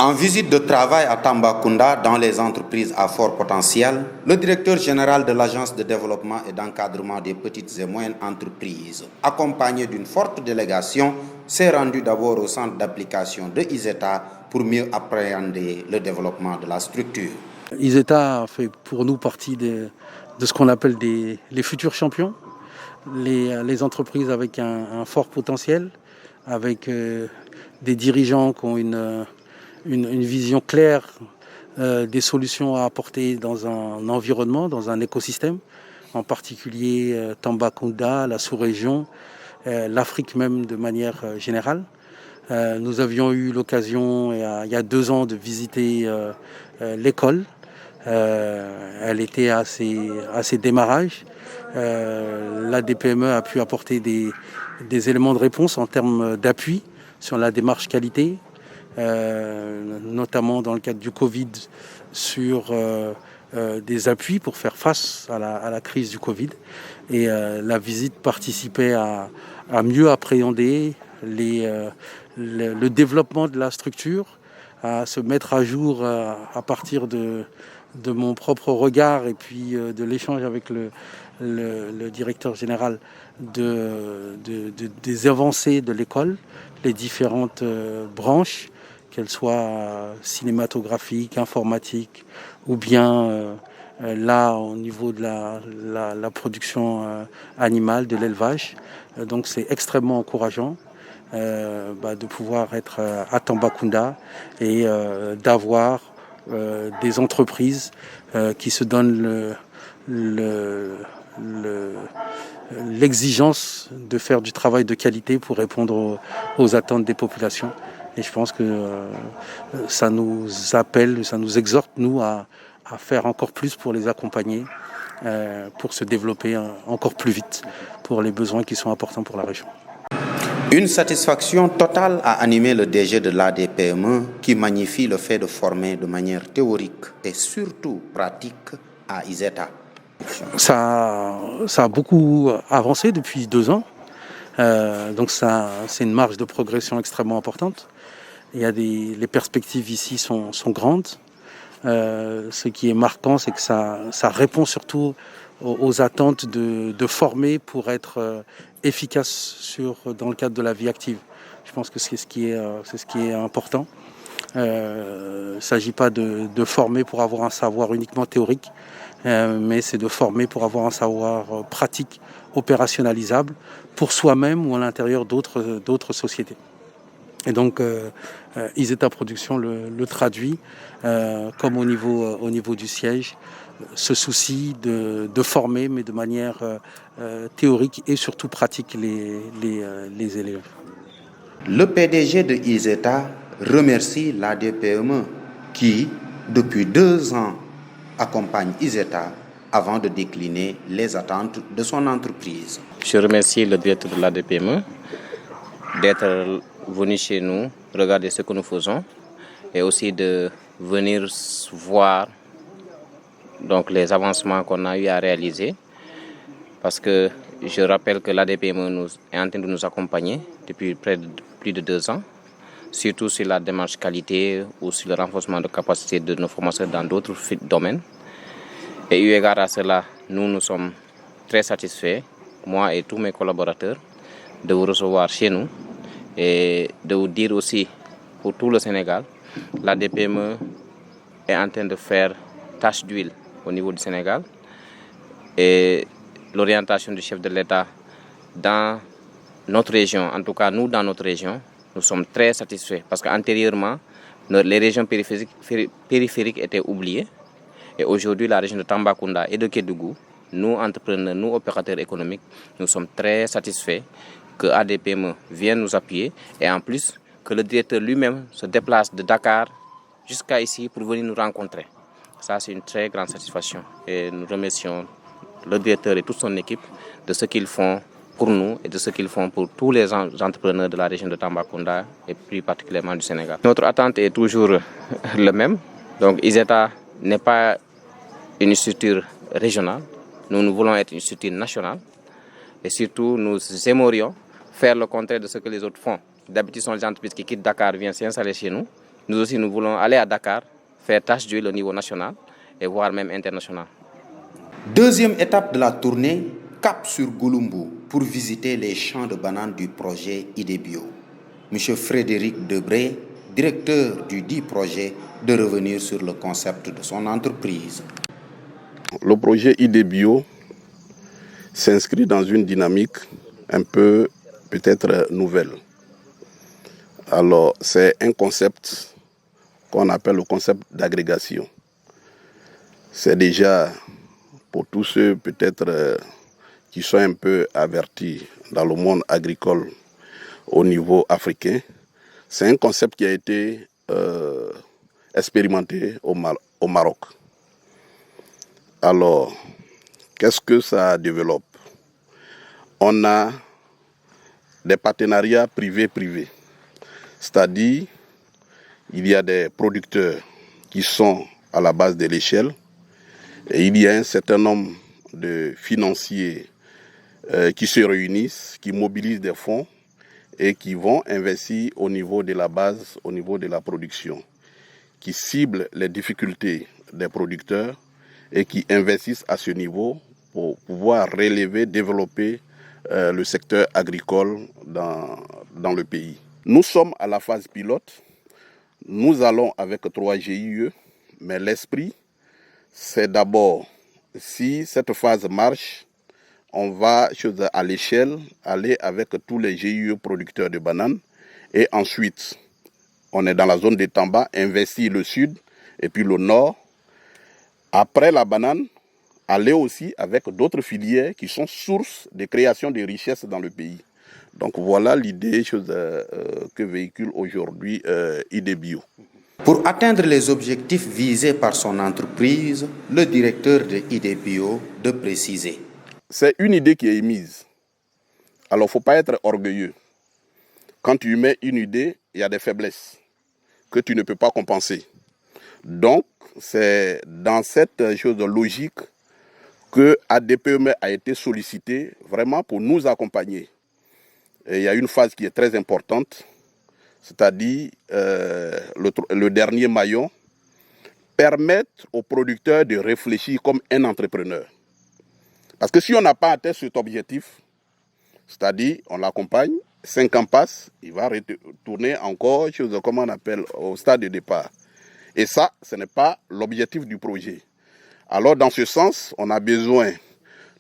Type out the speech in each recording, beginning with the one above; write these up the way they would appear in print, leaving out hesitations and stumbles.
En visite de travail à Tambacounda dans les entreprises à fort potentiel, le directeur général de l'Agence de développement et d'encadrement des petites et moyennes entreprises, accompagné d'une forte délégation, s'est rendu d'abord au centre d'application de ISETA pour mieux appréhender le développement de la structure. ISETA fait pour nous partie de ce qu'on appelle les futurs champions, les entreprises avec un fort potentiel, avec des dirigeants qui ont une vision claire des solutions à apporter dans un environnement, dans un écosystème, en particulier Tambacounda, la sous-région, l'Afrique même de manière générale. Nous avions eu l'occasion il y a 2 ans de visiter l'école. Elle était à ses démarrages. La DPME a pu apporter des éléments de réponse en termes d'appui sur la démarche qualité, notamment dans le cadre du Covid, sur des appuis pour faire face à la crise du Covid. Et la visite participait à mieux appréhender le développement de la structure, à se mettre à jour à partir de mon propre regard et puis de l'échange avec le directeur général des avancées de l'école, les différentes branches, qu'elles soient cinématographiques, informatiques ou bien là au niveau de la production animale, de l'élevage. Donc c'est extrêmement encourageant de pouvoir être à Tambacounda et d'avoir des entreprises qui se donnent l'exigence de faire du travail de qualité pour répondre aux attentes des populations. Et je pense que ça nous appelle, ça nous exhorte, nous, à faire encore plus pour les accompagner, pour se développer encore plus vite pour les besoins qui sont importants pour la région. Une satisfaction totale a animé le DG de l'ADPME qui magnifie le fait de former de manière théorique et surtout pratique à ISETA. Ça a beaucoup avancé depuis 2 ans, donc c'est une marge de progression extrêmement importante. Les perspectives ici sont grandes. Ce qui est marquant, c'est que ça répond surtout aux attentes de former pour être efficace dans le cadre de la vie active. Je pense que c'est ce qui est important. Il ne s'agit pas de former pour avoir un savoir uniquement théorique, mais c'est de former pour avoir un savoir pratique, opérationnalisable pour soi-même ou à l'intérieur d'autres sociétés. Et donc, ISETA Production le traduit, comme au niveau du siège, ce souci de former, mais de manière théorique et surtout pratique les élèves. Le PDG de ISETA remercie l'ADPME qui, depuis 2 ans, accompagne ISETA avant de décliner les attentes de son entreprise. Je remercie le directeur de l'ADPME d'être venu chez nous, regarder ce que nous faisons et aussi de venir voir donc, les avancements qu'on a eu à réaliser. Parce que je rappelle que l'ADPME est en train de nous accompagner depuis plus de 2 ans, surtout sur la démarche qualité ou sur le renforcement de capacité de nos formateurs dans d'autres domaines. Et eu égard à cela, nous sommes très satisfaits, moi et tous mes collaborateurs, de vous recevoir chez nous et de vous dire aussi pour tout le Sénégal, l'ADPME est en train de faire tache d'huile au niveau du Sénégal et l'orientation du chef de l'État dans notre région, en tout cas nous dans notre région, nous sommes très satisfaits parce qu'antérieurement, les régions périphériques étaient oubliées et aujourd'hui la région de Tambacounda et de Kédougou, nous entrepreneurs, nous opérateurs économiques, nous sommes très satisfaits que ADPME vienne nous appuyer et en plus que le directeur lui-même se déplace de Dakar jusqu'à ici pour venir nous rencontrer. Ça, c'est une très grande satisfaction et nous remercions le directeur et toute son équipe de ce qu'ils font pour nous et de ce qu'ils font pour tous les entrepreneurs de la région de Tambacounda et plus particulièrement du Sénégal. Notre attente est toujours le même. Donc ISETA n'est pas une structure régionale. Nous voulons être une structure nationale et surtout nous aimerions faire le contraire de ce que les autres font. D'habitude, ce sont les entreprises qui quittent Dakar, viennent s'installer chez nous Nous aussi, nous voulons aller à Dakar, faire tâche d'huile au niveau national et voire même international. Deuxième étape de la tournée, cap sur Gouloumbou pour visiter les champs de bananes du projet IDEBio. Monsieur Frédéric Debré, directeur du dit projet, de revenir sur le concept de son entreprise. Le projet IDEBio s'inscrit dans une dynamique un peu peut-être nouvelle. Alors, c'est un concept qu'on appelle le concept d'agrégation. C'est déjà pour tous ceux peut-être qui sont un peu avertis dans le monde agricole au niveau africain. C'est un concept qui a été expérimenté au Maroc. Alors, qu'est-ce que ça développe? On a des partenariats privés-privés. C'est-à-dire, il y a des producteurs qui sont à la base de l'échelle et il y a un certain nombre de financiers qui se réunissent, qui mobilisent des fonds et qui vont investir au niveau de la base, au niveau de la production, qui ciblent les difficultés des producteurs et qui investissent à ce niveau pour pouvoir relever, développer le secteur agricole dans le pays. Nous sommes à la phase pilote. Nous allons avec 3 GIE, mais l'esprit, c'est d'abord, si cette phase marche, on va à l'échelle aller avec tous les GIE producteurs de bananes. Et ensuite, on est dans la zone de Tamba, investir le sud et puis le nord. Après la banane, aller aussi avec d'autres filières qui sont sources de création de richesses dans le pays. Donc voilà l'idée que véhicule aujourd'hui IDEBio. Pour atteindre les objectifs visés par son entreprise, le directeur de IDEBio de préciser. C'est une idée qui est émise. Alors il ne faut pas être orgueilleux. Quand tu mets une idée, il y a des faiblesses que tu ne peux pas compenser. Donc c'est dans cette chose logique que ADPME a été sollicité vraiment pour nous accompagner. Et il y a une phase qui est très importante, c'est-à-dire le dernier maillon, permettre aux producteurs de réfléchir comme un entrepreneur. Parce que si on n'a pas atteint cet objectif, c'est-à-dire on l'accompagne, 5 ans passent, il va retourner encore comme on appelle, au stade de départ. Et ça, ce n'est pas l'objectif du projet. Alors dans ce sens, on a besoin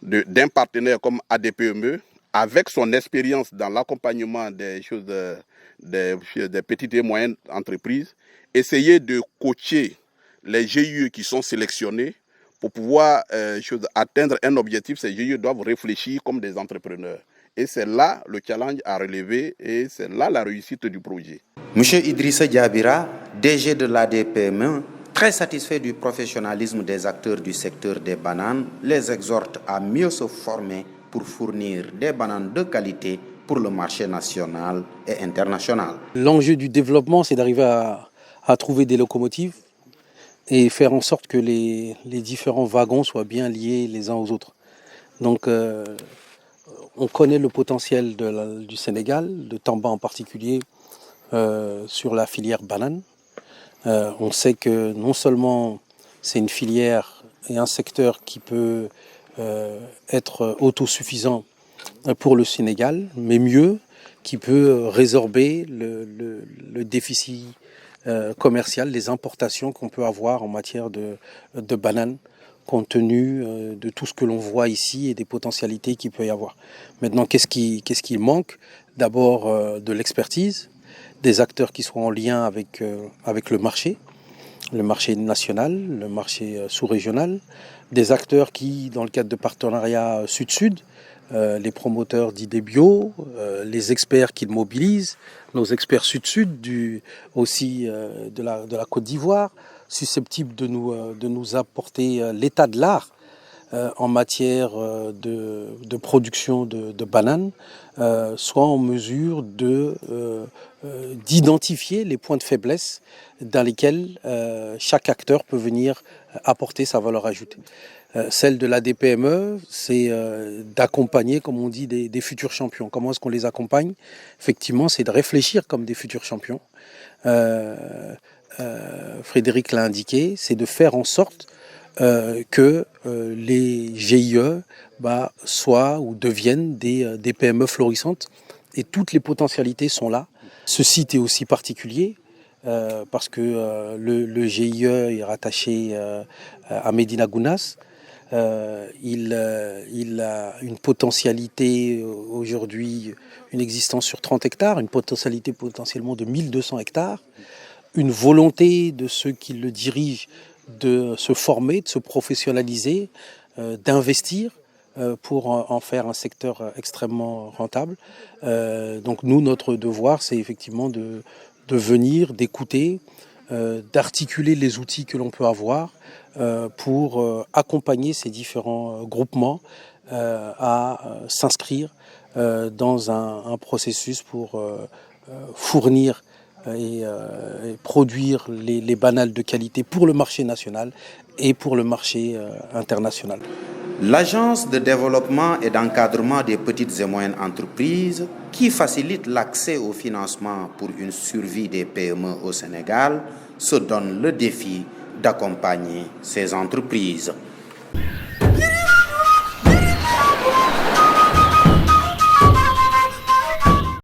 d'un partenaire comme ADPME, avec son expérience dans l'accompagnement des petites et moyennes entreprises, essayer de coacher les GIE qui sont sélectionnés pour pouvoir atteindre un objectif. Ces GIE doivent réfléchir comme des entrepreneurs. Et c'est là le challenge à relever et c'est là la réussite du projet. Monsieur Idrissa Diabira, DG de l'ADPME, très satisfait du professionnalisme des acteurs du secteur des bananes, les exhorte à mieux se former pour fournir des bananes de qualité pour le marché national et international. L'enjeu du développement, c'est d'arriver à trouver des locomotives et faire en sorte que les différents wagons soient bien liés les uns aux autres. Donc, on connaît le potentiel du Sénégal, de Tamba en particulier, sur la filière banane. On sait que non seulement c'est une filière et un secteur qui peut être autosuffisant pour le Sénégal, mais mieux, qui peut résorber le déficit commercial, les importations qu'on peut avoir en matière de bananes, compte tenu de tout ce que l'on voit ici et des potentialités qu'il peut y avoir. Maintenant, qu'est-ce qui manque? D'abord de l'expertise, des acteurs qui soient en lien avec le marché national, le marché sous-régional, des acteurs qui, dans le cadre de partenariats sud-sud, les promoteurs d'IDEBio, les experts qu'ils mobilisent, nos experts sud-sud aussi de la Côte d'Ivoire, susceptibles de nous apporter l'état de l'art en matière de production de bananes, soient en mesure d'identifier les points de faiblesse dans lesquels chaque acteur peut venir apporter sa valeur ajoutée. Celle de l'ADPME, c'est d'accompagner, comme on dit, des futurs champions. Comment est-ce qu'on les accompagne? Effectivement, c'est de réfléchir comme des futurs champions, Frédéric l'a indiqué, c'est de faire en sorte que les GIE soient ou deviennent des PME florissantes. Et toutes les potentialités sont là. Ce site est aussi particulier parce que le GIE est rattaché à Medina Gounass. Il a une potentialité aujourd'hui, une existence sur 30 hectares, une potentialité potentiellement de 1200 hectares, une volonté de ceux qui le dirigent de se former, de se professionnaliser, d'investir pour en faire un secteur extrêmement rentable. Donc nous, notre devoir, c'est effectivement de venir, d'écouter, d'articuler les outils que l'on peut avoir pour accompagner ces différents groupements à s'inscrire dans un processus pour fournir et produire les banales de qualité pour le marché national et pour le marché international. L'Agence de développement et d'encadrement des petites et moyennes entreprises, qui facilite l'accès au financement pour une survie des PME au Sénégal, se donne le défi d'accompagner ces entreprises.